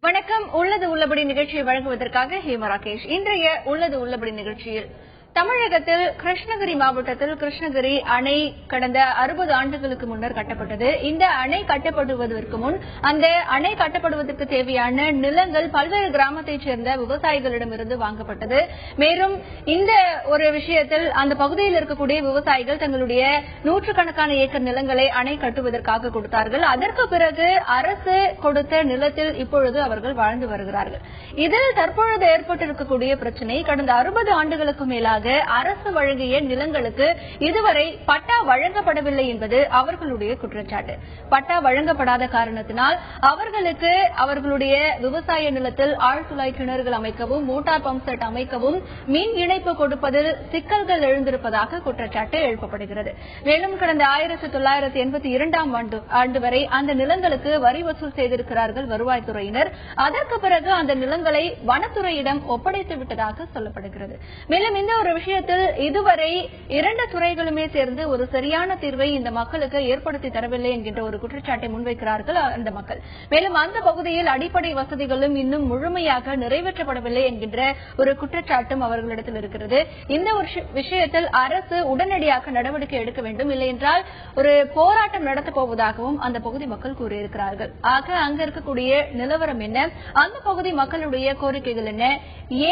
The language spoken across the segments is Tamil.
வணக்கம். உள்ளது உள்ளபடி நிகழ்ச்சியை வழங்குவதற்காக ஹேமா ராகேஷ். இன்றைய உள்ளது உள்ளபடி நிகழ்ச்சியில் தமிழகத்தில் கிருஷ்ணகிரி மாவட்டத்தில் கிருஷ்ணகிரி அணை கடந்த 60 ஆண்டுகளுக்கு முன்னர் கட்டப்பட்டது. இந்த அணை கட்டப்படுவதற்கு முன் அந்த அணை கட்டப்படுவதற்கு தேவையான நிலங்கள் பல்வேறு கிராமத்தைச் சேர்ந்த விவசாயிகளிடமிருந்து வாங்கப்பட்டது. மேலும் இந்த ஒரு விஷயத்தில் அந்த பகுதியில் இருக்கக்கூடிய விவசாயிகள் தங்களுடைய நூற்றுக்கணக்கான ஏக்கர் நிலங்களை அணை கட்டுவதற்காக கொடுத்தார்கள். அதற்கு பிறகு அரசு கொடுத்த நிலத்தில் இப்பொழுது அவர்கள் வாழ்ந்து வருகிறார்கள். இதில் தற்பொழுது ஏற்பட்டிருக்கக்கூடிய பிரச்சினை கடந்த 60 ஆண்டுகளுக்கு மேலாக அரசு வழங்கிய நிலங்களுக்கு இதுவரை பட்டா வழங்கப்படவில்லை என்பது அவர்களுடைய குற்றச்சாட்டு. பட்டா வழங்கப்படாத காரணத்தினால் அவர்களுக்கு அவர்களுடைய விவசாய நிலத்தில் ஆழ்துளை கிணறுகள் அமைக்கவும் மோட்டார் பம்ப் செட் அமைக்கவும் மின் இணைப்பு கொடுப்பதில் சிக்கல்கள் எழுந்திருப்பதாக குற்றச்சாட்டு எழுப்பப்படுகிறது. மேலும் கடந்த 1982ஆம் ஆண்டு வரை அந்த நிலங்களுக்கு வரி வசூல் செய்திருக்கிறார்கள் வருவாய்த்துறையினர். அதற்கு பிறகு அந்த நிலங்களை வனத்துறையிடம் ஒப்படைத்து விட்டதாக சொல்லப்படுகிறது. மேலும் இந்த ஒரு விஷயத்தில் இதுவரை 2 துறைகளுமே சேர்ந்து ஒரு சரியான தீர்வை இந்த மக்களுக்கு ஏற்படுத்தி தரவில்லை என்கின்ற ஒரு குற்றச்சாட்டை முன்வைக்கிறார்கள் அந்த மக்கள். மேலும் அந்த பகுதியில் அடிப்படை வசதிகளும் இன்னும் முழுமையாக நிறைவேற்றப்படவில்லை என்கின்ற ஒரு குற்றச்சாட்டும் அவர்களிடத்தில் இருக்கிறது. இந்த ஒரு விஷயத்தில் அரசு உடனடியாக நடவடிக்கை எடுக்க வேண்டும், இல்லை என்றால் ஒரு போராட்டம் நடத்தப் போவதாகவும் அந்த பகுதி மக்கள் கூறியிருக்கிறார்கள். ஆக அங்க இருக்கக்கூடிய நிலவரம் என்ன, அந்த பகுதி மக்களுடைய கோரிக்கைகள் என்ன,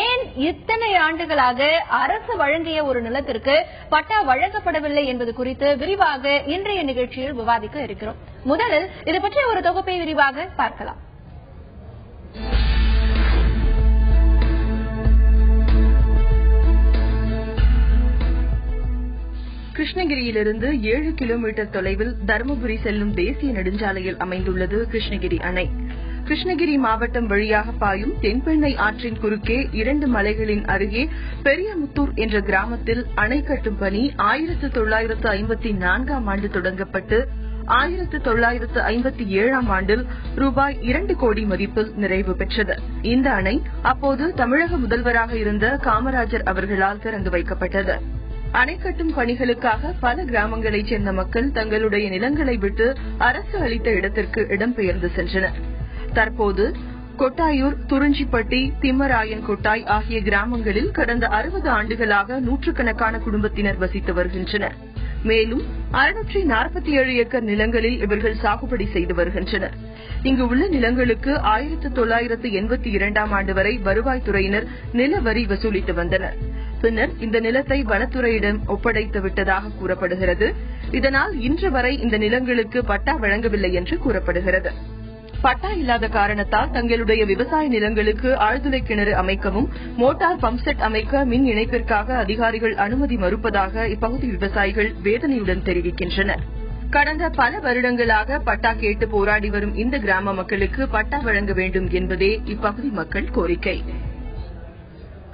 ஏன் இத்தனை ஆண்டுகளாக அரசு வழங்கிய ஒரு நிலத்திற்கு பட்டா வழங்கப்படவில்லை என்பது குறித்து விரிவாக இன்றைய நிகழ்ச்சியில் விவாதிக்க இருக்கிறோம். முதலில் இது பற்றிய ஒரு தொகுப்பை விரிவாக பார்க்கலாம். கிருஷ்ணகிரியிலிருந்து 7 கிலோமீட்டர் தொலைவில் தருமபுரி செல்லும் தேசிய நெடுஞ்சாலையில் அமைந்துள்ளது கிருஷ்ணகிரி அணை. கிருஷ்ணகிரி மாவட்டம் வழியாக பாயும் தென்பெண்ணை ஆற்றின் குறுக்கே 2 மலைகளின் அருகே பெரியமுத்தூர் என்ற கிராமத்தில் அணை கட்டும் பணி 1954ஆம் ஆண்டு தொடங்கப்பட்டு 1957ஆம் ஆண்டில் ரூபாய் 2 கோடி மதிப்பில் நிறைவு பெற்றது. இந்த அணை அப்போது தமிழக முதல்வராக இருந்த காமராஜர் அவர்களால் திறந்து வைக்கப்பட்டது. அணை கட்டும் பணிகளுக்காக பல கிராமங்களைச் சேர்ந்த மக்கள் தங்களுடைய நிலங்களை விட்டு அரசு அளித்த இடத்திற்கு இடம்பெயர்ந்து சென்றனர். தற்போது கொட்டாயூர், துறிஞ்சிப்பட்டி, திம்மராயன் கொட்டாய் ஆகிய கிராமங்களில் கடந்த 60 ஆண்டுகளாக நூற்றுக்கணக்கான குடும்பத்தினர் வசித்து வருகின்றனர். மேலும் 647 ஏக்கர் நிலங்களில் இவர்கள் சாகுபடி செய்து வருகின்றனர். இங்கு உள்ள நிலங்களுக்கு 1982ஆம் ஆண்டு வரை வருவாய்த்துறையினர் நில வரி வசூலித்து வந்தனர். பின்னர் இந்த நிலத்தை வனத்துறையிடம் ஒப்படைத்து விட்டதாக கூறப்படுகிறது. இதனால் இன்று வரை இந்த நிலங்களுக்கு பட்டா வழங்கவில்லை என்று கூறப்படுகிறது. பட்டா இல்லாத காரணத்தால் தங்களுடைய விவசாய நிலங்களுக்கு ஆழ்துளை கிணறு அமைக்கவும் மோட்டார் பம்ப் செட் அமைக்க மின் இணைப்பிற்காக அதிகாரிகள் அனுமதி மறுப்பதாக இப்பகுதி விவசாயிகள் வேதனையுடன் தெரிவிக்கின்றனர். கடந்த பல வருடங்களாக பட்டா கேட்டு போராடி வரும் இந்த கிராம மக்களுக்கு பட்டா வழங்க வேண்டும் என்பதே இப்பகுதி மக்கள் கோரிக்கை.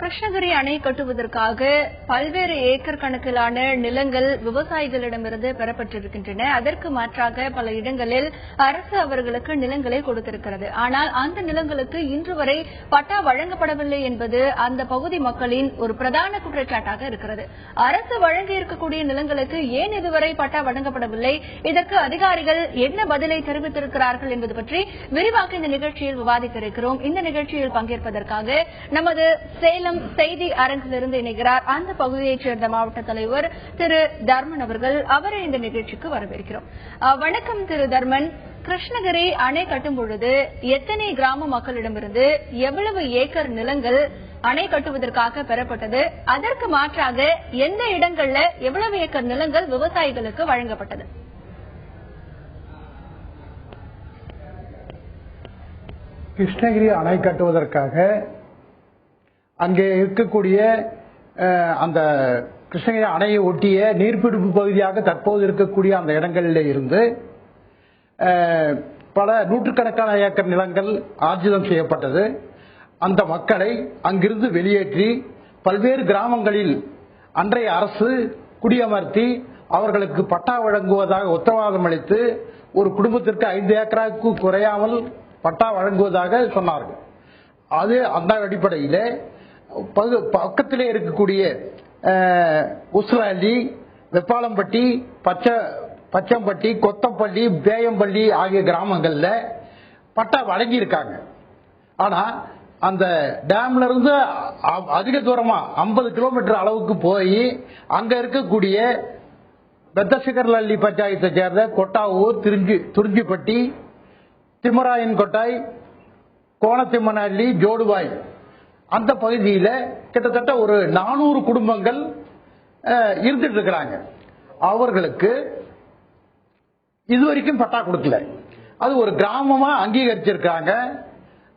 கிருஷ்ணகிரி அணை கட்டுவதற்காக பல்வேறு ஏக்கர் கணக்கிலான நிலங்கள் விவசாயிகளிடமிருந்து பெறப்பட்டிருக்கின்றன. அதற்கு மாற்றாக பல இடங்களில் அரசு அவர்களுக்கு நிலங்களை கொடுத்திருக்கிறது. ஆனால் அந்த நிலங்களுக்கு இன்று வரை பட்டா வழங்கப்படவில்லை என்பது அந்த பகுதி மக்களின் ஒரு பிரதான குற்றச்சாட்டாக இருக்கிறது. அரசு வழங்கி இருக்கக்கூடிய நிலங்களுக்கு ஏன் இதுவரை பட்டா வழங்கப்படவில்லை, இதற்கு அதிகாரிகள் என்ன பதிலை தெரிவித்திருக்கிறார்கள் என்பது பற்றி விரிவாக இந்த நிகழ்ச்சியில் விவாதிக்க இருக்கிறோம். இந்த நிகழ்ச்சியில் பங்கேற்பதற்காக நமது சேலம் செய்தி அரங்கிலிருந்து இணைகிறார் அந்த பகுதியைச் சேர்ந்த மாவட்ட தலைவர் திரு தர்மன் அவர்கள். அவரை இந்த நிகழ்ச்சிக்கு வரவேற்கிறோம். வணக்கம் திரு தர்மன். கிருஷ்ணகிரி அணை கட்டும் பொழுது எத்தனை கிராம மக்களிடமிருந்து எவ்வளவு ஏக்கர் நிலங்கள் அணை கட்டுவதற்காக பெறப்பட்டது, அதற்கு மாற்றாக எந்த இடங்கள்ல எவ்வளவு ஏக்கர் நிலங்கள் விவசாயிகளுக்கு வழங்கப்பட்டது? கிருஷ்ணகிரி அணை கட்டுவதற்காக அங்கே இருக்கக்கூடிய அந்த கிருஷ்ணகிரி அணையை ஒட்டிய நீர்பிடிப்பு பகுதியாக தற்போது இருக்கக்கூடிய அந்த இடங்களில் இருந்து பல நூற்றுக்கணக்கான ஏக்கர் நிலங்கள் ஆர்ஜிதம் செய்யப்பட்டது. அந்த மக்களை அங்கிருந்து வெளியேற்றி பல்வேறு கிராமங்களில் அன்றைய அரசு குடியமர்த்தி அவர்களுக்கு பட்டா வழங்குவதாக உத்தரவாதம் அளித்து ஒரு குடும்பத்திற்கு 5 ஏக்கராவுக்கு குறையாமல் பட்டா வழங்குவதாக சொன்னார்கள். அது அந்த அடிப்படையில் பக்கத்திலே இருக்கக்கூடிய உஸ்ராலி, வெப்பாளம்பட்டி, பச்சம்பட்டி, கொத்தப்பள்ளி, பேயம்பள்ளி ஆகிய கிராமங்கள்ல பட்டா வழங்கியிருக்காங்க. ஆனா அந்த டேம்ல இருந்து அதிக தூரமா 50 கிலோமீட்டர் அளவுக்கு போய் அங்க இருக்கக்கூடிய பெத்தசிகர்லள்ளி பஞ்சாயத்தை சேர்ந்த கொட்டாவூர், துறிஞ்சிப்பட்டி, திம்மராயன் கொட்டாய், கோணத்திம்மனஹள்ளி, ஜோடுபாய் அந்த பகுதியில கிட்டத்தட்ட ஒரு 400 குடும்பங்கள் இருந்துட்டு இருக்கிறாங்க. அவர்களுக்கு இதுவரைக்கும் பட்டா கொடுக்கல. அது ஒரு கிராமமா அங்கீகரிச்சிருக்காங்க.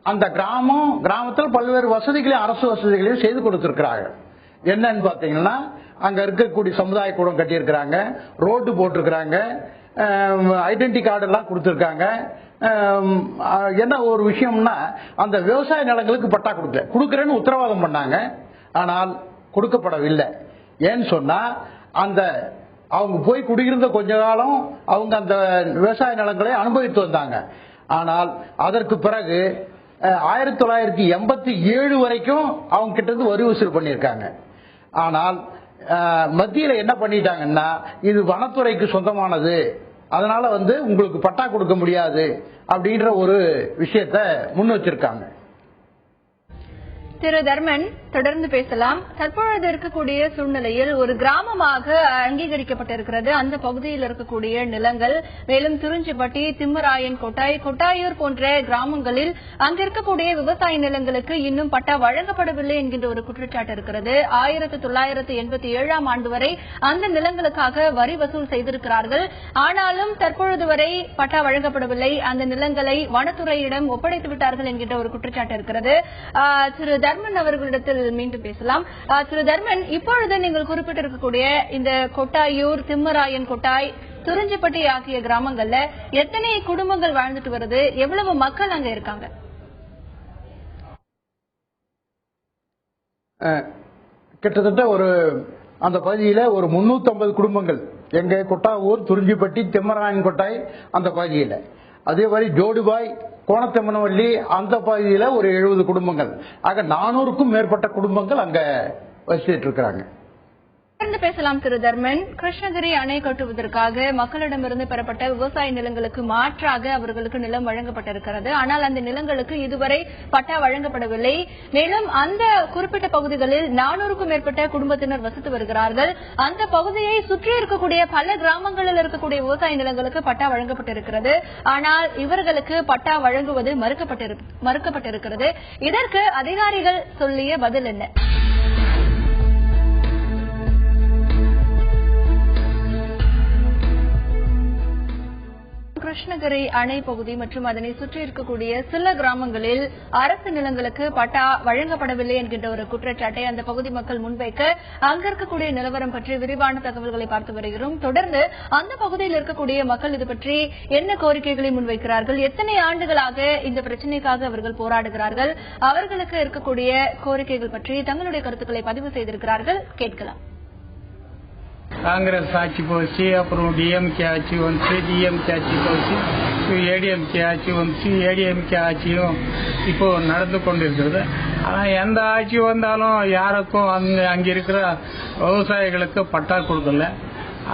அந்த கிராமத்தில் பல்வேறு வசதிகளையும் அரசு வசதிகளையும் செய்து கொடுத்திருக்கிறாங்க. என்னன்னு பாத்தீங்கன்னா அங்க இருக்கக்கூடிய சமுதாய கூடம் கட்டியிருக்கிறாங்க, ரோடு போட்டிருக்கிறாங்க, ஐடென்டி கார்டு எல்லாம் கொடுத்திருக்காங்க. என்ன ஒரு விஷயம்னா அந்த விவசாய நிலங்களுக்கு பட்டா கொடுக்கறேன்னு உத்தரவாதம் பண்ணாங்க. ஆனால் கொடுக்கப்படவில்லை. ஏன்னு சொன்னா அந்த அவங்க போய் குடியிருந்த கொஞ்ச காலம் அவங்க அந்த விவசாய நிலங்களை அனுபவித்து வந்தாங்க. ஆனால் அதற்கு பிறகு 1987 வரைக்கும் அவங்க கிட்ட இருந்து வரி வசூல் பண்ணியிருக்காங்க. ஆனால் மத்தியில என்ன பண்ணிட்டாங்கன்னா இது வனத்துறைக்கு சொந்தமானது, அதனால உங்களுக்கு பட்டா கொடுக்க முடியாது அப்படின்ற ஒரு விஷயத்தை முன் வச்சிருக்காங்க. திரு தர்மன், தொடர்ந்து பேசலாம். தற்பொழுது இருக்கக்கூடிய சூழ்நிலையில் ஒரு கிராமமாக அங்கீகரிக்கப்பட்டிருக்கிறது அந்த பகுதியில் இருக்கக்கூடிய நிலங்கள். மேலும் துறிஞ்சிப்பட்டி, திம்மராயன் கொட்டாய், கொட்டாயூர் போன்ற கிராமங்களில் அங்க இருக்கக்கூடிய விவசாய நிலங்களுக்கு இன்னும் பட்டா வழங்கப்படவில்லை என்கின்ற ஒரு குற்றச்சாட்டு இருக்கிறது. 1987ஆம் ஆண்டு வரை அந்த நிலங்களுக்காக வரி வசூல் செய்திருக்கிறார்கள். ஆனாலும் தற்பொழுது வரை பட்டா வழங்கப்படவில்லை. அந்த நிலங்களை வனத்துறையிடம் ஒப்படைத்து விட்டார்கள் என்கின்ற ஒரு குற்றச்சாட்டு இருக்கிறது. திரு தர்மன் அவர்களிடத்தில் மீண்டும் பேசலாம். திரு தர்மன், இப்பொழுது நீங்கள் குறிப்பிட்டிருக்கக்கூடிய இந்த கொட்டாயூர், திம்மராயன் கொட்டாய், துறிஞ்சிப்பட்டி ஆகிய கிராமங்கள்ல எத்தனை குடும்பங்கள் வாழ்ந்துட்டு வருது? எவ்வளவு மக்கள் அங்க இருக்காங்க? கிட்டத்தட்ட அந்த பகுதியில ஒரு 350 குடும்பங்கள் எங்க கொட்டாவூர், துறிஞ்சிப்பட்டி, திம்மராயன் கொட்டாய் அந்த பகுதியில. அதே மாதிரி ஜோடுபாய், கோணத்திம்மனஹள்ளி அந்த பகுதியில் ஒரு 70 குடும்பங்கள். ஆக 400க்கும் மேற்பட்ட குடும்பங்கள் அங்க வசிட்டு இருக்கிறாங்க. பேசலாம். திரு தர்மன், கிருஷ்ணகிரி அணை கட்டுவதற்காக மக்களிடமிருந்து பெறப்பட்ட விவசாய நிலங்களுக்கு மாற்றாக அவர்களுக்கு நிலம் வழங்கப்பட்டிருக்கிறது. ஆனால் அந்த நிலங்களுக்கு இதுவரை பட்டா வழங்கப்படவில்லை. மேலும் அந்த குறிப்பிட்ட பகுதிகளில் 400க்கும் மேற்பட்ட குடும்பத்தினர் வசித்து வருகிறார்கள். அந்த பகுதியை சுற்றி இருக்கக்கூடிய பல கிராமங்களில் இருக்கக்கூடிய விவசாய நிலங்களுக்கு பட்டா வழங்கப்பட்டிருக்கிறது. ஆனால் இவர்களுக்கு பட்டா வழங்குவது மறுக்கப்பட்டிருக்கிறது. இதற்கு அதிகாரிகள் சொல்லிய பதில் என்ன? கிருஷ்ணகிரி அணை பகுதி மற்றும் அதனை சுற்றி இருக்கக்கூடிய சில கிராமங்களில் அரசு நிலங்களுக்கு பட்டா வழங்கப்படவில்லை என்கின்ற ஒரு குற்றச்சாட்டை அந்த பகுதி மக்கள் முன்வைக்க அங்க இருக்கக்கூடிய நிலவரம் பற்றி விரிவான தகவல்களை பார்த்து வருகிறோம். தொடர்ந்து அந்த பகுதியில் இருக்கக்கூடிய மக்கள் இது பற்றி என்ன கோரிக்கைகளை முன்வைக்கிறார்கள், எத்தனை ஆண்டுகளாக இந்த பிரச்சினைக்காக அவர்கள் போராடுகிறார்கள், அவர்களுக்கு இருக்கக்கூடிய கோரிக்கைகள் பற்றி தங்களுடைய கருத்துக்களை பதிவு செய்திருக்கிறார்கள். கேட்கலாம். காங்கிரஸ் ஆட்சி போச்சு, அப்புறம் டிஎம்கே ஆட்சி வந்துச்சு, டிஎம்கே ஆட்சி போச்சு, ஏடிஎம்கே ஆட்சி வந்துச்சு, ஏடிஎம்கே ஆட்சியும் இப்போ நடந்து கொண்டிருக்கிறது. ஆனால் எந்த ஆட்சி வந்தாலும் யாருக்கும் அங்கே இருக்கிற விவசாயிகளுக்கு பட்டா கொடுக்கல.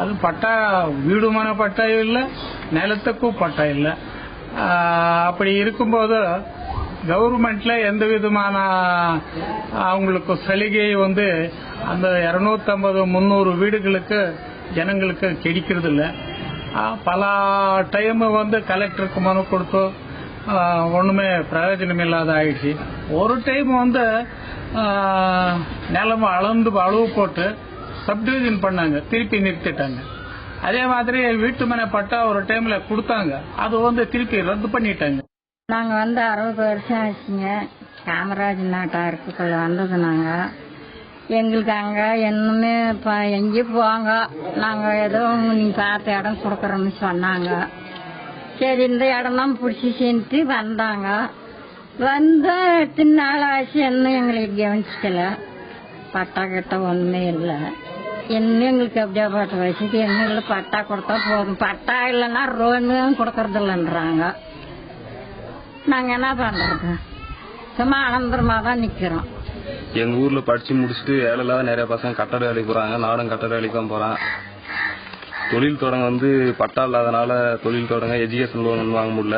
அது பட்டா வீடுமான பட்டா இல்லை, நிலத்துக்கும் பட்டா இல்லை. அப்படி இருக்கும்போது கவர்மெண்ட்ல எந்த விதமான அவங்களுக்கு சலுகை அந்த 250-300 வீடுகளுக்கு ஜனங்களுக்கு கிடைக்கிறது இல்லை. பல டைம் கலெக்டருக்கு மனு கொடுத்தோம், ஒண்ணுமே பிரயோஜனம் இல்லாத ஆயிடுச்சு. ஒரு டைம் நிலம் அளவு போட்டு சப்டிவிஷன் பண்ணாங்க, திருப்பி நிறுத்திட்டாங்க. அதே மாதிரி வீட்டு மனை பட்டா ஒரு டைம்ல கொடுத்தாங்க, அது திருப்பி ரத்து பண்ணிட்டாங்க. நாங்க 60 வருஷம் ஆச்சுங்க. காமராஜ் நாட்டாருக்குள்ள வந்தது. நாங்க எங்களுக்கு அங்க இன்னுமே எங்கேயும் போவாங்க, நாங்க ஏதோ நீங்க பார்த்த இடம் கொடுக்கறோம்னு சொன்னாங்க. சரி இந்த இடம் தான் பிடிச்சி செஞ்சு வந்தாங்க. எத்தனை நாள் ஆச்சு இன்னும் எங்களுக்கு கவனிச்சிக்கல. பட்டா கிட்ட ஒண்ணுமே இல்லை. இன்னும் எங்களுக்கு எப்படியா பட்ட வயசுக்கு எங்களுக்கு பட்டா கொடுத்தா போதும். பட்டா இல்லைன்னா ரோனும் கொடுக்கறது இல்லைன்றாங்க. நாங்க என்ன பண்றது? சும்மா அனந்தரமா தான் நிக்கிறோம். எங்க ஊர்ல படிச்சு முடிச்சுட்டு வேலை இல்லாத நிறைய பசங்க கட்டட வேலைக்கு போறாங்க. நானும் கட்டட வேலைக்கு தான் போறேன். தொழில் தொடங்க பட்டா இல்லாதனால தொழில் தொடங்க எஜுகேஷன் லோன் வாங்க முடியல.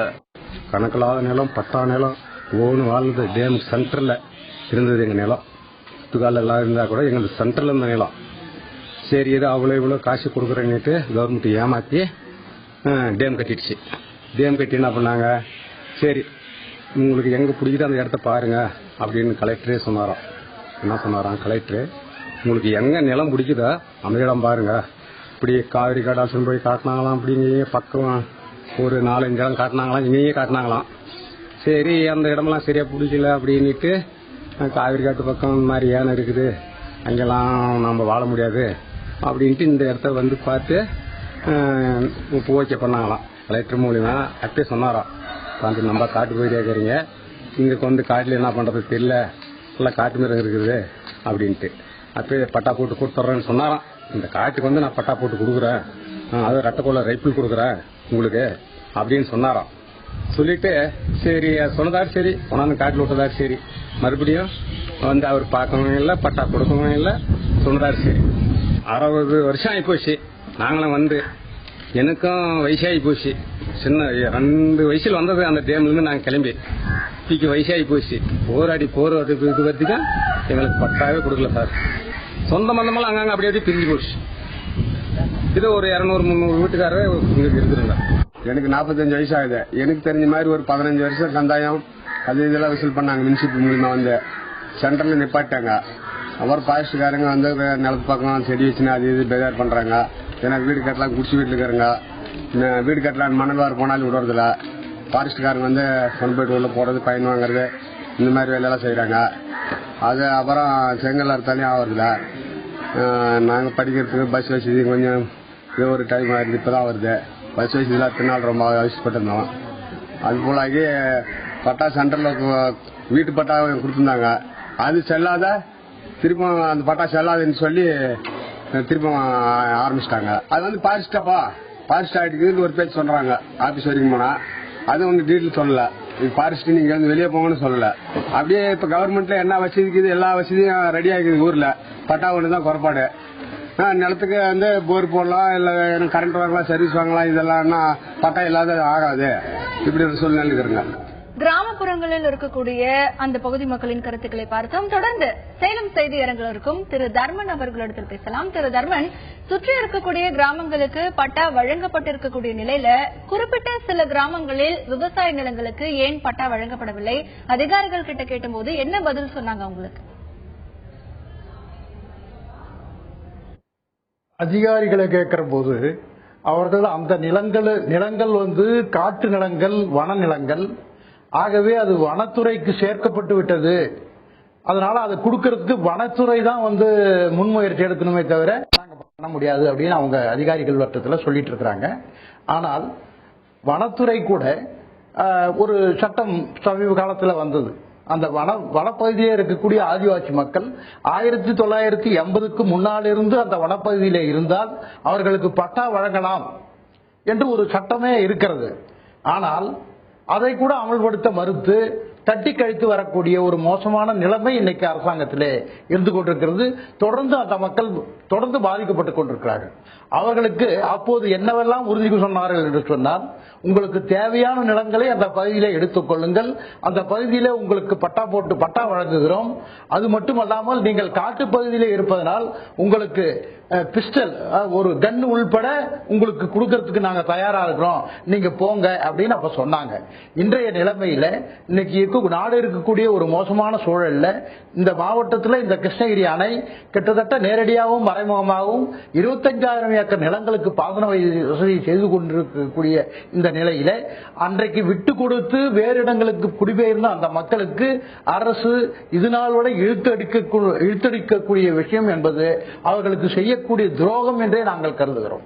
கணக்கில்லாத நிலம், பட்டா நிலம் ஓன்னு வாழ்ந்தது டேம் சென்டரில் இருந்தது. எங்கள் நிலம் சுத்துக்கால எல்லாம் இருந்தால் கூட எங்களுக்கு சென்டரில் இருந்த நிலம். சரி, இது அவ்வளோ இவ்வளோ காசு கொடுக்குறேன்னுட்டு கவர்மெண்ட் ஏமாற்றி டேம் கட்டிடுச்சு. டேம் கட்டி என்ன பண்ணாங்க, சரி உங்களுக்கு எங்கே பிடிக்குதோ அந்த இடத்த பாருங்க அப்படின்னு கலெக்டரே சொன்னாராம். என்ன சொன்னாராம் கலெக்டரு, உங்களுக்கு எங்கே நிலம் பிடிக்குதோ அந்த இடம் பாருங்க. இப்படி காவிரி கடாசன் போய் காட்டினாங்களாம், அப்படிங்க பக்கம் ஒரு 4-5 இடம் காட்டினாங்களாம், இங்கேயே காட்டினாங்களாம். சரி, அந்த இடமெல்லாம் சரியாக பிடிக்கல அப்படின்ட்டு காவிரி காட்டு பக்கம் இந்த மாதிரி ஏன் இருக்குது, அங்கெல்லாம் நம்ம வாழ முடியாது அப்படின்ட்டு இந்த இடத்த பார்த்து இப்போ ஓகே பண்ணாங்களாம். கலெக்டர் மூலிமா அப்பே சொன்னாராம், வந்து நம்ம காட்டு போய் கேட்குறீங்க, இங்கே காட்டில் என்ன பண்ணுறது தெரியல, எல்லாம் காட்டு மிருகம் இருக்குது அப்படின்ட்டு அப்பே பட்டா போட்டு கொடுத்துட்றேன்னு சொன்னாராம். இந்த காட்டுக்கு நான் பட்டா போட்டு கொடுக்குறேன், அதுவும் ரெட்டைக்கொள்ள ரைப்பிள் கொடுக்குறேன் உங்களுக்கு அப்படின்னு சொன்னாராம். சொல்லிட்டு சரி சொன்னதாரு, சரி கொண்டாந்து காட்டில் விட்டதாரு, சரி மறுபடியும் அவர் பார்க்கவும் இல்லை, பட்டா கொடுக்கவும் இல்லை, சொன்னதாரு. சரி 60 வருஷம் ஆகி போச்சு. நாங்களும் எனக்கும் வயசாகி போச்சு. சின்ன 2 வயசில் வந்தது அந்த டேம்லேருந்து நாங்கள் கிளம்பி. இப்போக்கு வயசாகி போச்சு. போராடி போகிறதுக்கு இது வரைக்கும் எங்களுக்கு பட்டாவே கொடுக்கல சார். சொந்த மந்தமெல்லாம் அங்கங்கே அப்படியே பிரிஞ்சு போச்சு. இது ஒரு 200-300 வீட்டுக்காரர் இங்கே இருந்துருங்க. எனக்கு 45 வயசு ஆகுது. எனக்கு தெரிஞ்ச மாதிரி ஒரு 15 வருஷம் கந்தாயம் அது இதெல்லாம் விசில் பண்ணாங்க. முனிசிபல் மூலியமா சென்டர்ல நிப்பாட்டாங்க. அப்புறம் பாஸ்டுக்காரங்க நிலத்து பக்கம் செடி வச்சுன்னா அது இது பேஜார் பண்றாங்க. ஏன்னா வீடு கட்டலாம், குடிச்சு வீட்டுல இருக்கிறாங்க. வீடு கட்டலாம் மணல்வார் போனாலும் விடுறதில்ல. ஃபாரஸ்ட்காரங்க கொண்டு போயிட்டு உள்ள போறது, பயன் வாங்குறது, இந்த மாதிரி வேலையெல்லாம் செய்யறாங்க. அது அப்புறம் செங்கல் அறுத்தாலையும் ஆகுறதில்ல. நாங்கள் படிக்கிறதுக்கு பஸ் வசதி கொஞ்சம் இது ஒரு டைம் ஆயிடுது, இப்போதான் வருது. பஸ் வசதியில் அத்தனை ரொம்ப அவசியப்பட்டிருந்தோம். அது போலாகி பட்டா சென்டரில் வீட்டு பட்டா கொடுத்துருந்தாங்க. அது செல்லாத திரும்ப அந்த பட்டா செல்லாதுன்னு சொல்லி திரும்ப ஆரம்பிச்சிட்டாங்க. அது பாரிஸ்டாப்பா பாரிஸ்ட் ஆகிட்டு ஒரு பேச்சு சொல்றாங்க. ஆபீஸ் வரைக்கும் போனா அது டீட்டெயில் சொல்லல. இது பாரிஸ்ட் நீங்க வெளியே போங்கன்னு சொல்லல. அப்படியே இப்ப கவர்மெண்ட்ல என்ன வசதிக்குது, எல்லா வசதியும் ரெடி ஆகிக்குது. ஊர்ல பட்டா ஒன்று தான் குறைபாடு. நிலத்துக்கு போர் போடலாம், இல்ல கரண்ட் வாங்கலாம், சர்வீஸ் வாங்கலாம், இதெல்லாம் பட்டா இல்லாத ஆகாது. இப்படி ஒரு சூழ்நிலை இருக்குங்க. கிராமப்புறங்களில் இருக்கக்கூடிய அந்த பகுதி மக்களின் கருத்துக்களை பார்த்தோம். தொடர்ந்து சேலம் செய்தி அரங்கில் இருக்கும் திரு தர்மன் அவர்களிடத்தில் பேசலாம். திரு தர்மன், சுற்றி இருக்கக்கூடிய கிராமங்களுக்கு பட்டா வழங்கப்பட்டிருக்கக்கூடிய நிலையில குறிப்பிட்ட சில கிராமங்களில் விவசாய நிலங்களுக்கு ஏன் பட்டா வழங்கப்படவில்லை, அதிகாரிகள் கிட்ட கேட்டபோது என்ன பதில் சொன்னாங்க உங்களுக்கு? அதிகாரிகளை கேட்கிற போது அவர்கள் அந்த நிலங்கள் காட்டு நிலங்கள், வன நிலங்கள், ஆகவே அது வனத்துறைக்கு சேர்க்கப்பட்டு விட்டது, அதனால அதை கொடுக்கறதுக்கு வனத்துறை தான் முன்முயற்சி எடுக்கணுமே தவிர நாங்க பண்ண முடியாது அப்படின்னு அவங்க அதிகாரிகள் வட்டத்தில் சொல்லிட்டு இருக்கிறாங்க. ஆனால் வனத்துறை கூட ஒரு சட்டம் சமீப காலத்தில் வந்தது. அந்த வனப்பகுதியில் இருக்கக்கூடிய ஆதிவாசி மக்கள் 1980க்கு முன்னால் இருந்து அந்த வனப்பகுதியில இருந்தால் அவர்களுக்கு பட்டா வழங்கலாம் என்று ஒரு சட்டமே இருக்கிறது. ஆனால் அதை கூட அமல்படுத்த மறுத்து தட்டி கழித்து வரக்கூடிய ஒரு மோசமான நிலைமை இன்னைக்கு அரசாங்கத்திலே இருந்து கொண்டிருக்கிறது. தொடர்ந்து அந்த மக்கள் தொடர்ந்து பாதிக்கப்பட்டுக் கொண்டிருக்கிறார்கள். அவர்களுக்கு அப்போது என்னவெல்லாம் உறுதி சொன்னார்கள் என்று சொன்னால், உங்களுக்கு தேவையான நிலங்களை அந்த பகுதியிலே எடுத்துக் கொள்ளுங்கள், அந்த பகுதியிலே உங்களுக்கு பட்டா வழங்குகிறோம். அது மட்டுமல்லாமல் நீங்கள் காட்டு பகுதியிலே இருப்பதனால் உங்களுக்கு பிஸ்டல், ஒரு கன் உள்பட உங்களுக்கு கொடுக்கறதுக்கு நாங்க தயாரா இருக்கிறோம், நீங்க போங்க அப்படின்னு அப்ப சொன்னாங்க. இன்றைய நிலைமையில இன்னைக்கு நாடு இருக்கக்கூடிய ஒரு மோசமான சூழல்ல இந்த மாவட்டத்தில் இந்த கிருஷ்ணகிரி அணை கிட்டத்தட்ட நேரடியாகவும் மறைமுகமாகவும் 25,000 ஏக்கர் நிலங்களுக்கு பாசன வசதி செய்து கொண்டிருக்கக்கூடிய இந்த நிலையில அன்றைக்கு விட்டு கொடுத்து வேறு இடங்களுக்கு குடிபெயர்ந்த அந்த மக்களுக்கு அரசு இதுநாள் வரை இழுத்தடிக்கக்கூடிய விஷயம் என்பது அவர்களுக்கு செய்யக்கூடிய துரோகம் என்றே நாங்கள் கருதுகிறோம்.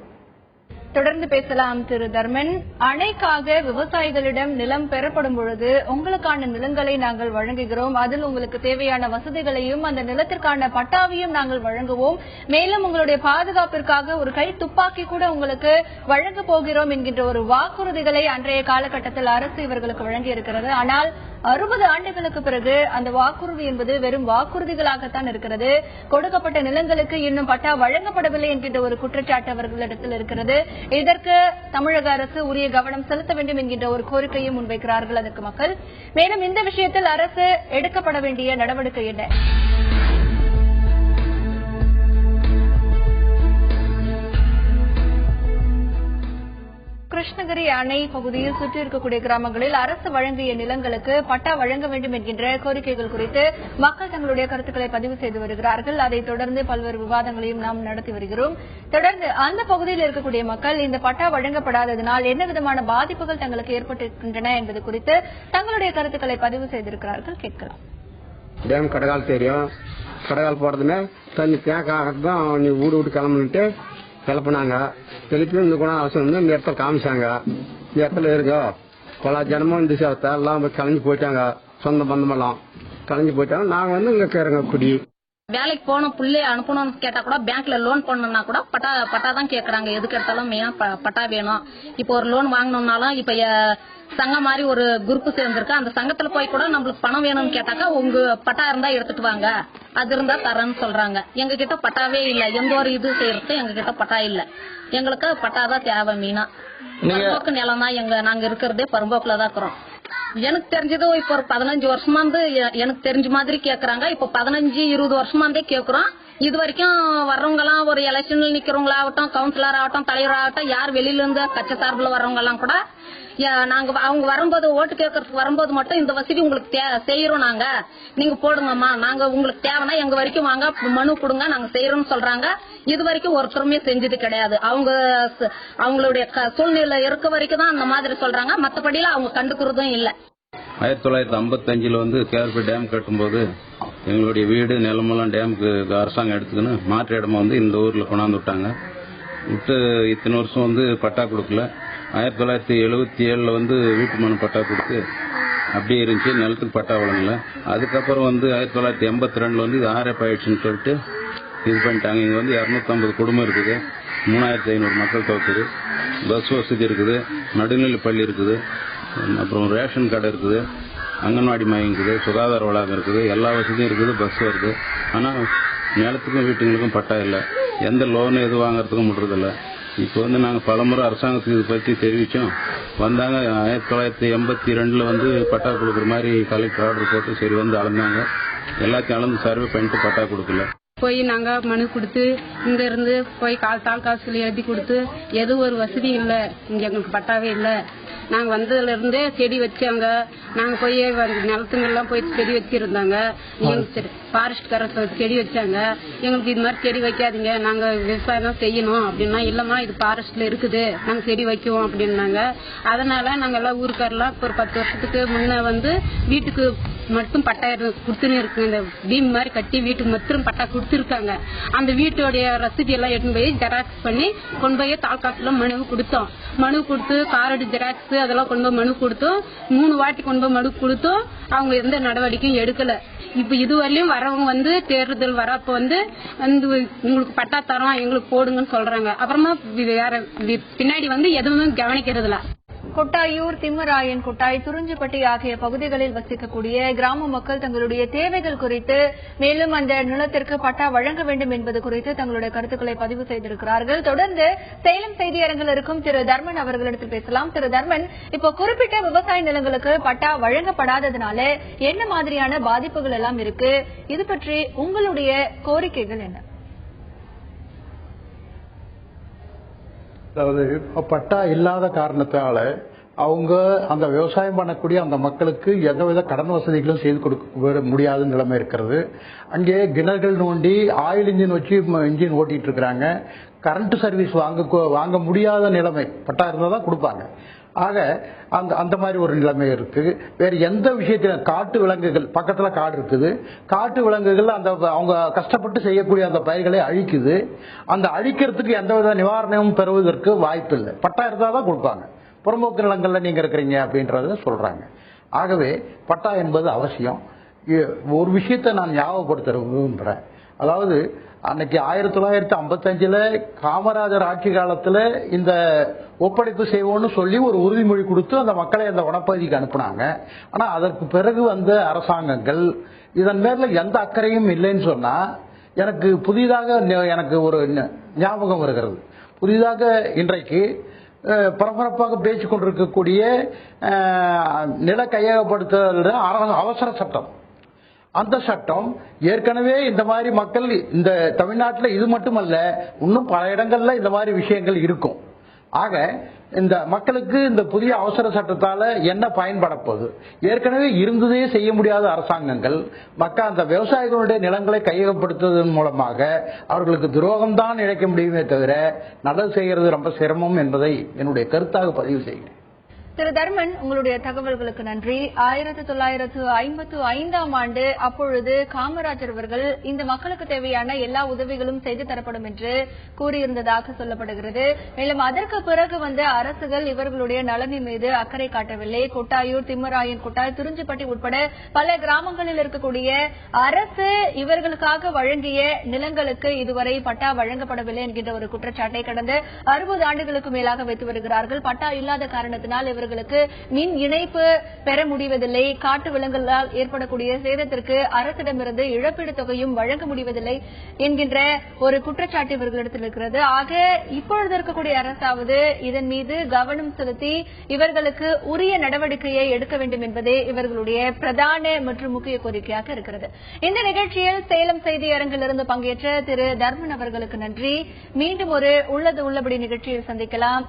தொடர்ந்து பேசலாம் திரு தர்மன். அணைக்காக விவசாயிகளிடம் நிலம் பெறப்படும் பொழுது உங்களுக்கான நிலங்களை நாங்கள் வழங்குகிறோம், அதில் உங்களுக்கு தேவையான வசதிகளையும் அந்த நிலத்திற்கான பட்டாவையும் நாங்கள் வழங்குவோம், மேலும் உங்களுடைய பாதுகாப்பிற்காக ஒரு கை துப்பாக்கி கூட உங்களுக்கு வழங்க போகிறோம் என்கின்ற ஒரு வாக்குறுதிகளை அன்றைய காலகட்டத்தில் அரசு இவர்களுக்கு வழங்கி இருக்கிறது. ஆனால் 60 ஆண்டுகளுக்கு பிறகு அந்த வாக்குறுதி என்பது வெறும் வாக்குறுதிகளாகத்தான் இருக்கிறது. கொடுக்கப்பட்ட நிலங்களுக்கு இன்னும் பட்டா வழங்கப்படவில்லை என்கின்ற ஒரு குற்றச்சாட்டு அவர்களிடத்தில் இருக்கிறது. இதற்கு தமிழக அரசு உரிய கவனம் செலுத்த வேண்டும் என்கின்ற ஒரு கோரிக்கையும் முன்வைக்கிறார்கள் அதற்கு மக்கள். மேலும் இந்த விஷயத்தில் அரசு எடுக்கப்பட வேண்டிய நடவடிக்கை என்ன? கிருஷ்ணகிரி அணை பகுதியில் சுற்றி இருக்கக்கூடிய கிராமங்களில் அரசு வழங்கிய நிலங்களுக்கு பட்டா வழங்க வேண்டும் என்கின்ற கோரிக்கைகள் குறித்து மக்கள் தங்களுடைய கருத்துக்களை பதிவு செய்து வருகிறார்கள். அதைத் தொடர்ந்து பல்வேறு விவாதங்களையும் நாம் நடத்தி வருகிறோம். தொடர்ந்து அந்த பகுதியில் இருக்கக்கூடிய மக்கள் இந்த பட்டா வழங்கப்படாததனால் என்ன விதமான பாதிப்புகள் தங்களுக்கு ஏற்பட்டிருக்கின்றன என்பது குறித்து தங்களுடைய கருத்துக்களை பதிவு செய்திருக்கிறார்கள். கேட்கலாம். டேம் கடகால் தெரியும். கடகால் போறதுமே தண்ணி தேக்க ஆகத்தான் நீ வீடு விட்டு கிளம்புன்ட்டு கிளப்புனாங்க. திருப்பி இந்த குணம் அவசரம் வந்து இந்த இடத்துல காமிச்சாங்க. இந்த இடத்துல இருக்கோ பல ஜனமும் இந்த சேவத்தை எல்லாம் கலைஞ்சு போயிட்டாங்க. சொந்த பந்தமெல்லாம் கலைஞ்சு போயிட்டாங்க. நாங்க வந்து இங்க கேறங்க குடி வேலைக்கு போனோம், பிள்ளை அனுப்பணும்னு கேட்டா கூட பேங்க்ல லோன் பண்ணணும்னா கூட பட்டா தான் கேக்குறாங்க. எதுக்கு எடுத்தாலும் மெயினா பட்டா வேணும். இப்போ ஒரு லோன் வாங்கணும்னாலும் இப்ப சங்கம் மாதிரி ஒரு குரூப் சேர்ந்திருக்கு. அந்த சங்கத்துல போய் கூட நம்மளுக்கு பணம் வேணும்னு கேட்டாக்கா உங்க பட்டா இருந்தா எடுத்துட்டு வாங்க, அது இருந்தா தரேன்னு சொல்றாங்க. எங்க கிட்ட பட்டாவே இல்ல. எந்த ஒரு இது செய்யறது எங்க கிட்ட பட்டா இல்ல. எங்களுக்கு பட்டாதான் தேவை. மீனா பரம்போக்கு நிலம் தான். நாங்க இருக்கிறதே பரம்போக்குல தான் இருக்கிறோம். எனக்கு தெரிஞ்சது இப்ப ஒரு 15 வருஷமா இருந்து எனக்கு தெரிஞ்ச மாதிரி கேக்குறாங்க. இப்ப 15-20 வருஷமா இருந்தே கேக்குறோம். இது வரைக்கும் வர்றவங்க எல்லாம் ஒரு எலெக்ஷன்ல நிக்கிறவங்களாகட்டும், கவுன்சிலர் ஆகட்டும், தலைவர் ஆகட்டும், யார் வெளியில இருந்து கட்சி சார்பில் வர்றவங்க எல்லாம் கூட நாங்க அவங்க வரும்போது ஓட்டு கேட்கறதுக்கு வரும்போது மட்டும் இந்த வசதி உங்களுக்கு செய்யறோம், நாங்க நீங்க போடுங்கம்மா, நாங்க உங்களுக்கு தேவைன்னா எங்க வரைக்கும் வாங்க மனு கொடுங்க, நாங்க செய்யறோம்னு சொல்றாங்க. இது வரைக்கும் ஒருத்தருமே செஞ்சது கிடையாது. அவங்களுடைய சூழ்நிலை இருக்க வரைக்கும் தான் அந்த மாதிரி சொல்றாங்க. மற்றபடியில அவங்க கண்டுக்கிறதும் இல்ல. 1955 வந்து கேஆர்பி டேம் கட்டும்போது எங்களுடைய வீடு நிலமெல்லாம் டேமுக்கு அரசாங்கம் எடுத்துக்கின்னு மாற்று இடமா வந்து இந்த ஊர்ல கொண்டாந்து விட்டாங்க. விட்டு இத்தனை வருஷம் வந்து பட்டா கொடுக்கல. 1977 வந்து வீட்டு மனு பட்டா கொடுத்து அப்படியே இருந்துச்சு. நிலத்துக்கு பட்டா வழங்கல. அதுக்கப்புறம் வந்து 1982 வந்து இது ஆர்எஃப் ஆயிடுச்சுன்னு சொல்லிட்டு இது பண்ணிட்டாங்க. இங்க வந்து 250 குடும்பம் இருக்குது, 3500 மக்கள் தொகுது, பஸ் வசதி இருக்குது, நடுநிலை பள்ளி இருக்குது, அப்புறம் ரேஷன் கடை இருக்குது, அங்கன்வாடி மையம் இருக்குது, சுகாதார வளாகம் இருக்குது, எல்லா வசதியும் இருக்குது, பஸ் வருது. ஆனால் நிலத்துக்கும் வீட்டுங்களுக்கும் பட்டா இல்லை. எந்த லோன் எது வாங்கறதுக்கும் முடுறதில்லை. இப்போ வந்து நாங்கள் பலமுறை அரசாங்கத்துக்கு இது பற்றி தெரிவித்தோம். வந்தாங்க. 1982 வந்து பட்டா கொடுக்குற மாதிரி கலெக்டர் ஆர்டர் போட்டு சரி வந்து அளந்தாங்க. எல்லாத்தையும் அளந்து சர்வே பண்ணிட்டு பட்டா கொடுக்கல. போய் நாங்க மனு கொடுத்து இங்க இருந்து போய் தாலுகாசுல எழுதி கொடுத்து எது ஒரு வசதி இல்ல. இங்க எங்களுக்கு பட்டாவே இல்ல. நாங்க வந்ததுல இருந்தே செடி வச்சாங்க. நாங்க போய் நிலத்துங்கெல்லாம் போய் செடி வச்சிருந்தாங்க. ஃபாரஸ்ட் கார செடி வச்சாங்க. எங்களுக்கு இது மாதிரி செடி வைக்காதீங்க, நாங்க விவசாயம் தான் செய்யணும் அப்படின்னா, இல்லம்மா இது ஃபாரஸ்ட்ல இருக்குது, நாங்க செடி வைக்குவோம் அப்படின்னாங்க. அதனால நாங்க எல்லாம் ஊருக்காரெல்லாம் ஒரு 10 வருஷத்துக்கு முன்ன வந்து வீட்டுக்கு மட்டும் பட்டா கொடுத்துன்னு இருக்கு. இந்த பீம் மாதிரி கட்டி வீட்டுக்கு மட்டும் பட்டா கொடுத்துருக்காங்க. அந்த வீட்டுடைய ரசீது எல்லாம் எடுத்து போய் ஜெராக்ஸ் பண்ணி கொண்டு போய் தாலுகாசுல மனு கொடுத்தோம். மனு கொடுத்து காரடு ஜெராக்ஸ் அதெல்லாம் கொண்டு போய் மனு கொடுத்தோம். 3 வாட்டி கொண்டு போய் மனு கொடுத்தோம். அவங்க எந்த நடவடிக்கையும் எடுக்கல. இப்ப இதுவரையிலும் வரவங்க வந்து தேர்தல் வரப்ப வந்து உங்களுக்கு பட்டா தரோம் எங்களுக்கு போடுங்கன்னு சொல்றாங்க. அப்புறமா வேற பின்னாடி வந்து எதுவுமே கவனிக்கிறதுல. கொட்டாயூர், திம்மராயன் கொட்டாய், துறிஞ்சிப்பட்டி ஆகிய பகுதிகளில் வசிக்கக்கூடிய கிராம மக்கள் தங்களுடைய தேவைகள் குறித்து, மேலும் அந்த நிலத்திற்கு பட்டா வழங்க வேண்டும் என்பது குறித்து தங்களுடைய கருத்துக்களை பதிவு செய்திருக்கிறார்கள். தொடர்ந்து சேலம் செய்தியரங்கில் இருக்கும் திரு தர்மன் அவர்களிடத்தில் பேசலாம். திரு தர்மன், இப்போ குறிப்பிட்ட விவசாய நிலங்களுக்கு பட்டா வழங்கப்படாததுனால என்ன மாதிரியான பாதிப்புகள் எல்லாம் இருக்கு? இது பற்றி உங்களுடைய கோரிக்கைகள் என்ன? அதாவது பட்டா இல்லாத காரணத்தால அவங்க அந்த விவசாயம் பண்ணக்கூடிய அந்த மக்களுக்கு எந்தவித கடன் வசதிகளும் செய்து கொடுக்க முடியாத நிலைமை இருக்கிறது. அங்கே கிணறுகள் நோண்டி ஆயில் இன்ஜின் வச்சு இன்ஜின் ஓட்டிட்டு இருக்கிறாங்க. கரண்ட் சர்வீஸ் வாங்க முடியாத நிலைமை. பட்டா இருந்தால் தான் கொடுப்பாங்க. ஆக அந்த மாதிரி ஒரு நிலைமை இருக்கு. வேற எந்த விஷயத்திலும் காட்டு விலங்குகள் பக்கத்துல காடு இருக்குது. காட்டு விலங்குகள் அந்த அவங்க கஷ்டப்பட்டு செய்யக்கூடிய அந்த பயிர்களை அழிக்குது. அந்த அழிக்கிறதுக்கு எந்தவித நிவாரணமும் பெறுவதற்கு வாய்ப்பு இல்லை. பட்டா இருந்தால் தான் கொடுப்பாங்க. புறம்போக்கு நிலங்கள்ல நீங்க இருக்கிறீங்க அப்படின்றத சொல்றாங்க. ஆகவே பட்டா என்பது அவசியம். ஒரு விஷயத்தை நான் ஞாபகப்படுத்த விரும்புகிறேன். அதாவது அன்னைக்கு 1955 காமராஜர் ஆட்சி காலத்துல இந்த ஒப்படைப்பு செய்வோம்னு சொல்லி ஒரு உறுதிமொழி கொடுத்து அந்த மக்களை அந்த வனப்பகுதிக்கு அனுப்புனாங்க. ஆனா அதற்கு பிறகு வந்த அரசாங்கங்கள் இதன் மேல எந்த அக்கறையும் இல்லைன்னு சொன்னா எனக்கு புதிதாக எனக்கு ஒரு ஞாபகம் வருகிறது. புதிதாக இன்றைக்கு பரபரப்பாக பேசிக் கொண்டிருக்கக்கூடிய நில கையகப்படுத்துதல் அவசர சட்டம், அந்த சட்டம் ஏற்கனவே இந்த மாதிரி மக்கள் இந்த தமிழ்நாட்டில் இது மட்டுமல்ல இன்னும் பல இடங்கள்ல இந்த மாதிரி விஷயங்கள் இருக்கும். ஆக இந்த மக்களுக்கு இந்த புதிய அவசர சட்டத்தால என்ன பயன்பட போகுது? ஏற்கனவே இருந்ததே செய்ய முடியாத அரசாங்கங்கள் மக்கள் அந்த விவசாயிகளுடைய நிலங்களை கையகப்படுத்துவதன் மூலமாக அவர்களுக்கு துரோகம்தான் இழைக்க முடியுமே தவிர நல்லது செய்கிறது ரொம்ப சிரமம் என்பதை என்னுடைய கருத்தாக பதிவு செய்கிறேன். திரு தர்மன், உங்களுடைய தகவல்களுக்கு நன்றி. 1955ஆம் ஆண்டு அப்பொழுது காமராஜர் அவர்கள் இந்த மக்களுக்கு தேவையான எல்லா உதவிகளும் செய்து தரப்படும் என்று கூறியிருந்ததாக சொல்லப்படுகிறது. மேலும் அதற்கு பிறகு வந்த அரசுகள் இவர்களுடைய நலனின் மீது அக்கறை காட்டவில்லை. கொட்டாயூர், திம்மராயன் கொட்டாய், துறிஞ்சிப்பட்டி உட்பட பல கிராமங்களில் இருக்கக்கூடிய அரசு இவர்களுக்காக வழங்கிய நிலங்களுக்கு இதுவரை பட்டா வழங்கப்படவில்லை என்கின்ற ஒரு குற்றச்சாட்டை கடந்த 60 ஆண்டுகளுக்கு மேலாக வைத்து வருகிறார்கள். பட்டா இல்லாத காரணத்தினால் இவர்களுக்கு மின் இணைப்பு பெற முடிவதில்லை. காட்டு விலங்குகளால் ஏற்படக்கூடிய சேதத்திற்கு அரசிடமிருந்து இழப்பீடு தொகையும் வழங்க முடிவதில்லை என்கின்ற ஒரு குற்றச்சாட்டு இவர்களிடத்தில் இருக்கிறது. ஆக இப்பொழுது இருக்கக்கூடிய அரசாவது இதன் மீது கவனம் செலுத்தி இவர்களுக்கு உரிய நடவடிக்கையை எடுக்க வேண்டும் என்பதே இவர்களுடைய பிரதான மற்றும் முக்கிய கோரிக்கையாக இருக்கிறது. இந்த நிகழ்ச்சியில் சேலம் செய்தி அரங்கிலிருந்து பங்கேற்ற திரு தர்மன் அவர்களுக்கு நன்றி. மீண்டும் ஒரு உள்ளது உள்ளபடி நிகழ்ச்சியில் சந்திக்கலாம்.